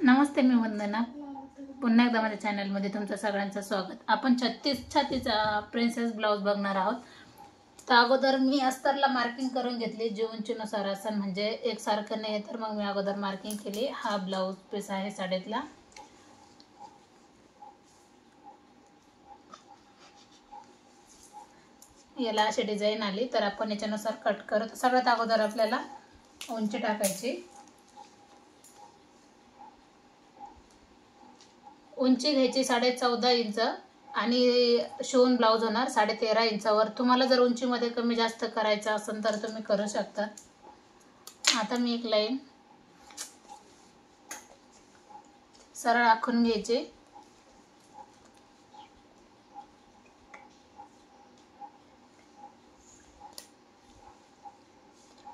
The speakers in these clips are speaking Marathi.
नमस्ते, मी वंदना. पुन्हा एकदा माझ्या चॅनलमध्ये तुमचं सगळ्यांचं स्वागत. आपण 36 छातीचा प्रिन्सेस ब्लाउज बघणार आहोत. तर अगोदर मी अस्तरला मार्किंग करून घेतली, जी उंचीनुसार असेल, म्हणजे एकसारखं नाही तर मग मी अगोदर मार्किंग केली. हा ब्लाउज पीस आहे साडीतला. याला अशी डिझाईन आली तर आपण याच्यानुसार कट करत. सगळ्यात अगोदर आपल्याला उंची टाकायची. उंची घ्यायची 14.5 इंच आणि शिवून ब्लाउज होणार 13.5 इंचावर. तुम्हाला जर उंचीमध्ये कमी जास्त करायचं असेल तर तुम्ही करू शकता. आता मी एक लाईन सरळ आखून घ्यायची.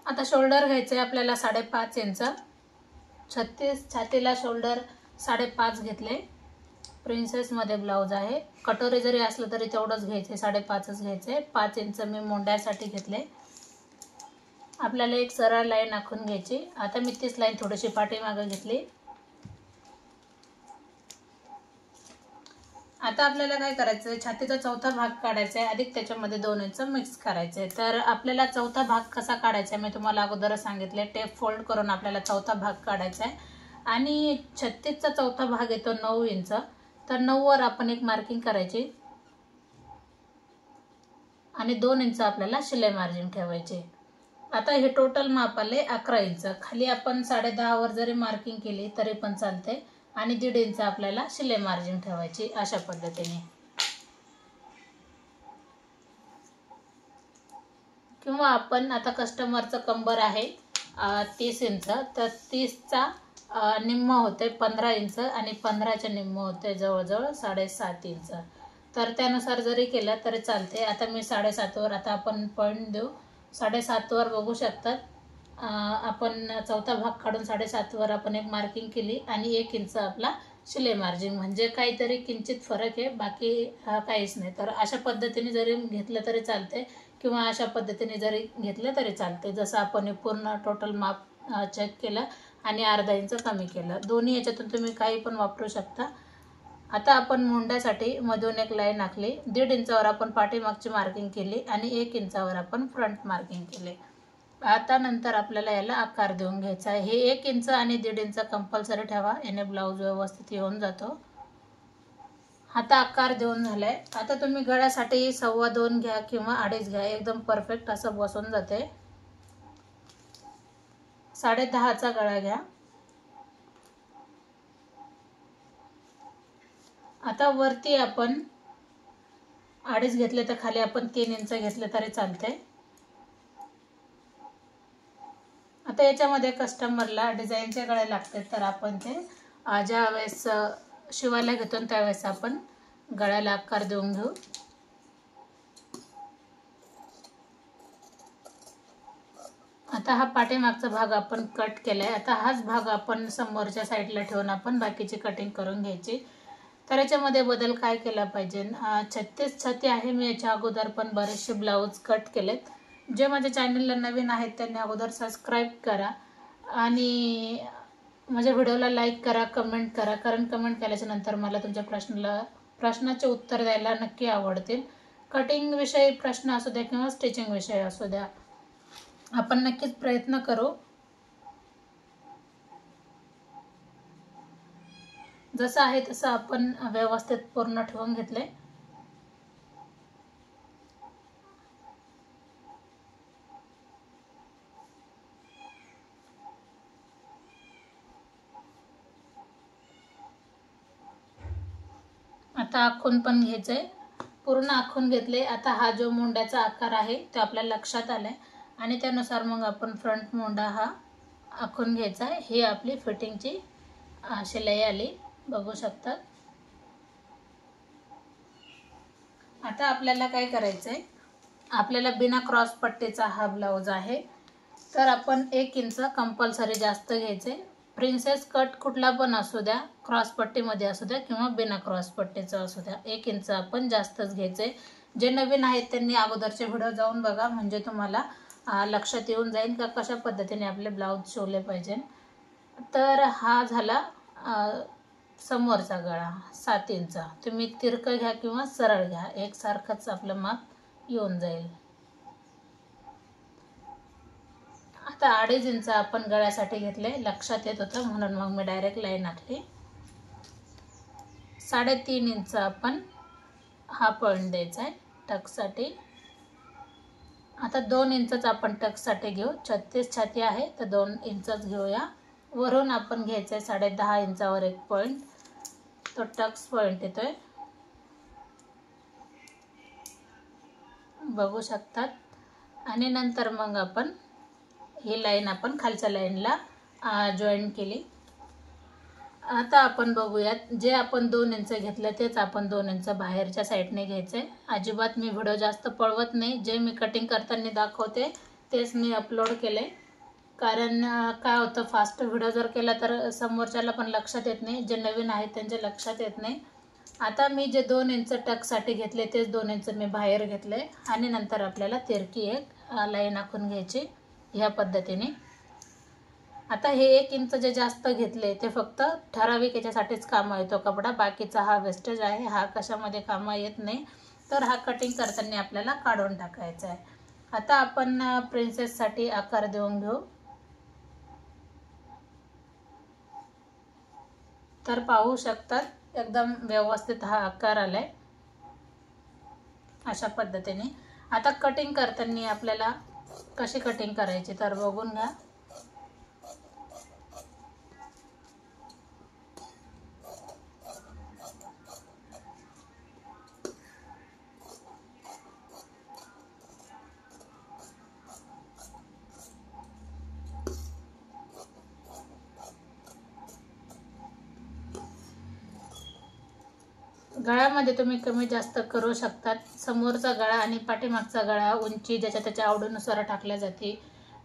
आता शोल्डर घ्यायचे आपल्याला 5.5 इंच. 36 छातीला शोल्डर 5.5 घेतले. प्रिन्सेस मध्ये ब्लाउज आहे. कटोरी जरी असलं तरी तेवढंच घ्यायचे, 5.5च घ्यायचे. 5 इंच मी मोंड्यासाठी घेतले. आपल्याला एक सरळ लाईन आखून घ्यायची. आता मी तीच लाईन थोडीशी पाठीमागे घेतली. आता आपल्याला काय करायचं, छातीचा चौथा भाग काढायचा आहे, अधिक त्याच्यामध्ये 2 इंच मिक्स करायचे. तर आपल्याला चौथा भाग कसा काढायचा मी तुम्हाला अगोदरच सांगितले. टेप फोल्ड करून आपल्याला चौथा भाग काढायचा आहे. आणि 36चा चौथा भाग येतो 9 इंच. तर 9 वर आपण एक मार्किंग करायची आणि 2 इंच आपल्याला शिलाई मार्जिन ठेवायचे. आता हे टोटल माप आले 11 इंच. खाली आपण 10.5 वर जरी मार्किंग केली तरी पण चालते. आणि 1.5 इंच आपल्याला शिलाई मार्जिन ठेवायची अशा पद्धतीने. किंवा आपण आता कस्टमरचं कंबर आहे 30 इंच, तर 30चा निम्म होते 15 इंच आणि 15च्या निम्म होते जवळजवळ 7.5 इंच. तर त्यानुसार जरी केलं तरी चालते. आता मी 7.5 वर आता आपण पॉईंट देऊ. 7.5 वर बघू शकतात. आपण चौथा भाग काढून 7.5 वर आपण एक मार्किंग केली आणि 1 इंच आपला शिलाई मार्जिन, म्हणजे काहीतरी किंचित फरक आहे, बाकी काहीच नाही. तर अशा पद्धतीने जरी घेतलं तरी चालते किंवा अशा पद्धतीने जरी घेतलं तरी चालते. जसं आपण पूर्ण टोटल माप चेक केलं आणि अर्धा इंच कमी केलं. दोन्ही याच्यातून तुम्ही काही पण वापरू शकता. आता आपण मुंड्यासाठी मधून एक लाईन आखली. 1.5 इंचावर आपण पाठीमागची मार्किंग केली आणि 1 इंचावर आपण फ्रंट मार्किंग केले. आता नंतर आपल्याला याला आकार देऊन घ्यायचा आहे. हे 1 इंच आणि 1.5 इंच कंपल्सरी ठेवा, याने ब्लाउज व्यवस्थित येऊन जातो. आता आकार देऊन झालाय. आता तुम्ही गळ्यासाठी 2.25 घ्या किंवा 2.5 घ्या, एकदम परफेक्ट असं बसून जाते. 10.5चा गळा घ्या. आता वरती आपण 2.5 घेतले तर खाली आपण 3 इंच घेतले तरी चालते. आता याच्यामध्ये कस्टमरला डिझाईनचे गळे लागतात, तर आपण ते ज्या वेळेस शिवायला घेतो त्यावेळेस आपण गळ्याला आकार देऊन घेऊ. आता हा पाठीमागचा भाग आपण कट केलाय. आता हाच भाग आपण समोरच्या साईडला ठेवून आपण बाकीची कटिंग करून घ्यायची. तर याच्यामध्ये बदल काय केला पाहिजे, 36 छाती आहे. मी याच्या अगोदर पण बरेचसे ब्लाऊज कट केलेत. जे माझ्या चॅनलला नवीन आहेत त्यांनी अगोदर सबस्क्राईब करा आणि माझ्या व्हिडिओला लाईक करा, कमेंट करा, कारण कमेंट केल्याच्या नंतर मला तुमच्या प्रश्नाचे उत्तर द्यायला नक्की आवडतील. कटिंग विषयी प्रश्न असू द्या किंवा स्टिचिंग विषयी असू द्या, आपण नक्कीच प्रयत्न करू. जसं आहे तसं आपण व्यवस्थित पूर्ण ठेवून घेतले. आता आखून पण घ्यायचंय, पूर्ण आखून घेतले. आता हा जो मुंड्याचा आकार आहे तो आपल्या लक्षात आलाय आणि त्यानुसार मग आपण फ्रंट मुंडा हा आखून घ्यायचा आहे. ही आपली फिटिंगची शिलाई आली, बघू शकता. आता आपल्याला काय करायचंय, आपल्याला बिना क्रॉस पट्टीचा हा ब्लाउज आहे, तर आपण 1 इंच कंपल्सरी जास्त घ्यायचे. प्रिन्सेस कट कुठला पण असू द्या, क्रॉस पट्टीमध्ये असू द्या किंवा बिना क्रॉस पट्टीचा असू द्या, 1 इंच आपण जास्तच घ्यायचे. जे नवीन आहेत त्यांनी अगोदरचे व्हिडिओ जाऊन बघा, म्हणजे तुम्हाला लक्षात येऊन जाईल का कशा पद्धतीने आपले ब्लाउज शिवले पाहिजे. तर हा झाला समोरचा गळा 7 इंच, तुम्ही तिरकं घ्या किंवा सरळ घ्या, एकसारखंच आपलं माप येऊन जाईल. आता 2.5 इंच आपण गळ्यासाठी घेतले, लक्षात येत होतं म्हणून मग मी डायरेक्ट लाईन आखली. 3.5 इंच आपण हा पॉइंट द्यायचा आहे टक्ससाठी. आता 2 इंचच आपण टक्ससाठी घेऊ, 36 छाती आहे तर 2 इंचच घेऊया. वरून आपण घ्यायचं आहे 10.5 इंचावर एक पॉइंट, तो टक्स पॉइंट येतोय, बघू शकतात. आणि नंतर मग आपण ही लाईन आपण खालच्या लाईनला जॉईन केली. आता आपण बघूयात, जे आपण 2 इंच घेतलं तेच आपण 2 इंच बाहेरच्या साईडने घ्यायचं आहे. अजिबात मी व्हिडिओ जास्त पळवत नाही, जे मी कटिंग करताना दाखवते तेच मी अपलोड केले. कारण काय होतं, फास्ट व्हिडिओ जर केला तर समोरच्याला पण लक्षात येत नाही, जे नवीन आहेत त्यांच्या लक्षात येत नाही. आता मी जे 2 इंच टक्ससाठी घेतले तेच 2 इंच मी बाहेर घेतले आणि नंतर आपल्याला तिरकी एक लाईन आखून घ्यायची ह्या पद्धतीने. आता हे 1 इंच जे जास्त घेतले ते फक्त ठराविक याच्यासाठीच कामा येतो कपडा, बाकीचा हा वेस्टेज आहे, हा कशामध्ये कामा येत नाही. तर हा कटिंग करताना आपल्याला काढून टाकायचा आहे. आता आपण प्रिन्सेससाठी आकार देऊन घेऊ. तर पाहू शकतात एकदम व्यवस्थित हा आकार आलाय अशा पद्धतीने. आता कटिंग करताना आपल्याला कशी कटिंग करायची तर बघून घ्या. गळ्यामध्ये तुम्ही कमी जास्त करू शकतात. समोरचा गळा आणि पाठीमागचा गळा उंची ज्याच्या त्याच्या आवडीनुसार टाकल्या जाते.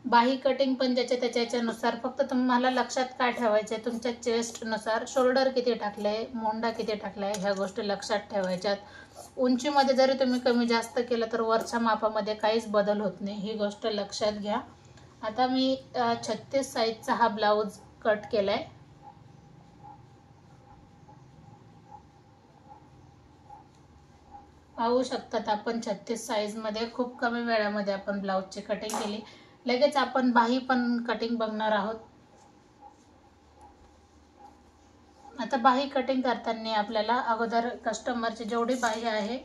बाही कटिंग पण ज्याच्या त्याच्या याच्यानुसार, फक्त तुम्हाला लक्षात काय ठेवायचे, तुमच्या चेस्टनुसार शोल्डर किती टाकले, मोंडा किती टाकलाय, ह्या गोष्टी लक्षात ठेवायच्यात. उंचीमध्ये जरी तुम्ही कमी जास्त केलं तर वरच्या मापामध्ये काहीच बदल होत नाही, ही गोष्ट लक्षात घ्या. आता मी 36 साईजचा हा ब्लाऊज कट केलाय. पाहू शकतात आपण 36 साईजमध्ये खूप कमी वेळामध्ये आपण ब्लाऊजची कटिंग केली. लगेच आपण बाही पण कटिंग बघणार आहोत. आता बाही कटिंग करताना आपल्याला अगोदर कस्टमरची जेवढी बाही आहे,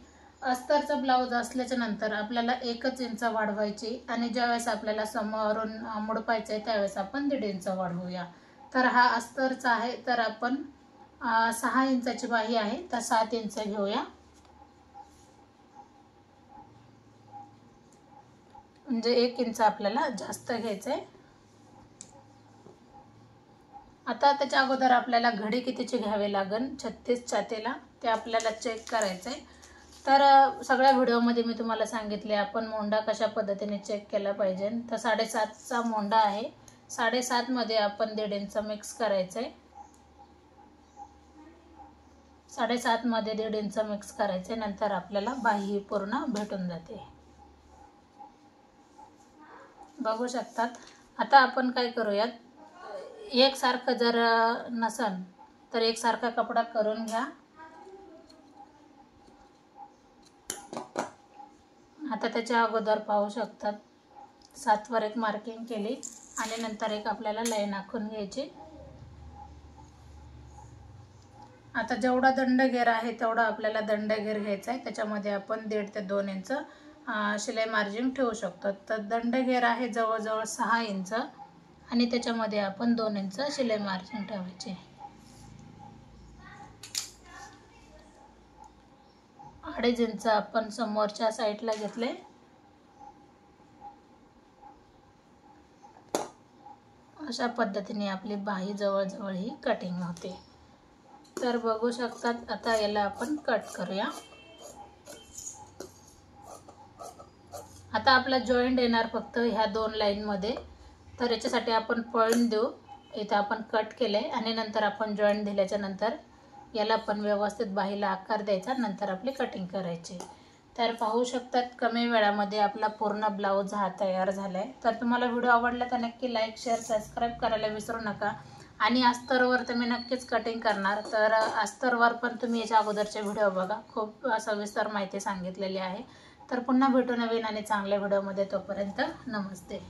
अस्तरचा ब्लाऊज असल्याच्या नंतर आपल्याला 1 इंच वाढवायची आणि ज्यावेळेस आपल्याला समोरून मुडपायचं आहे त्यावेळेस आपण 1.5 इंच वाढवूया. तर हा अस्तरचा आहे तर आपण 6 इंचाची बाही आहे तर 7 इंच घेऊया, म्हणजे 1 इंच आपल्याला जास्त घ्यायचं आहे. आता त्याच्या अगोदर आपल्याला घडी कितीची घ्यावी लागेल 36 छातीला ते आपल्याला चेक करायचं आहे. तर सगळ्या व्हिडिओमध्ये मी तुम्हाला सांगितले आपण मोंडा कशा पद्धतीने चेक केला पाहिजे. तर 7.5चा मोंडा आहे, 7.5 मध्ये आपण 1.5 इंच मिक्स करायचं आहे. 7.5 मध्ये 1.5 इंच मिक्स करायचे, नंतर आपल्याला बाही पूर्ण भेटून जाते, बघू शकतात. आता आपण काय करूयात, एकसारखं जर नसन तर एकसारखा कपडा करून घ्या. आता त्याच्या अगोदर पाहू शकतात 7 वर एक मार्किंग केली आणि नंतर एक आपल्याला लाईन आखून घ्यायची. आता जेवढा दंडघेर आहे तेवढा आपल्याला दंडघेर घ्यायचा आहे, त्याच्यामध्ये आपण 1.5 ते 2 इंच शिलाई मार्जिन ठेवू शकतो. तर दंडघेर आहे जवळजवळ 6 इंच आणि त्याच्यामध्ये आपण 2 इंच शिलाई मार्जिन ठेवायचे. 2.5 इंच आपण समोरच्या साईडला घेतले. अशा पद्धतीने आपली बाही जवळजवळ ही कटिंग होते. तर बघू शकतात. आता याला आपण कट करूया. आता आपला जॉईंट येणार फक्त ह्या 2 लाईनमध्ये, तर याच्यासाठी आपण पॉइंट देऊ. इथं आपण कट केले आणि नंतर आपण जॉईंट दिल्याच्या नंतर याला पण व्यवस्थित बाहीला आकार द्यायचा, नंतर आपली कटिंग करायची. तर पाहू शकतात कमी वेळामध्ये आपला पूर्ण ब्लाऊज हा तयार झालाय. तर तुम्हाला व्हिडिओ आवडला तर नक्की लाईक शेअर सबस्क्राईब करायला विसरू नका आणि अस्तरवर तर मी नक्कीच कटिंग करणार, तर अस्तरवर पण तुम्ही याच्या अगोदरचे व्हिडिओ बघा, खूप सविस्तर माहिती सांगितलेली आहे. तर पुन्हा भेटू नवीन आणि चांगल्या व्हिडिओमध्ये, तोपर्यंत नमस्ते.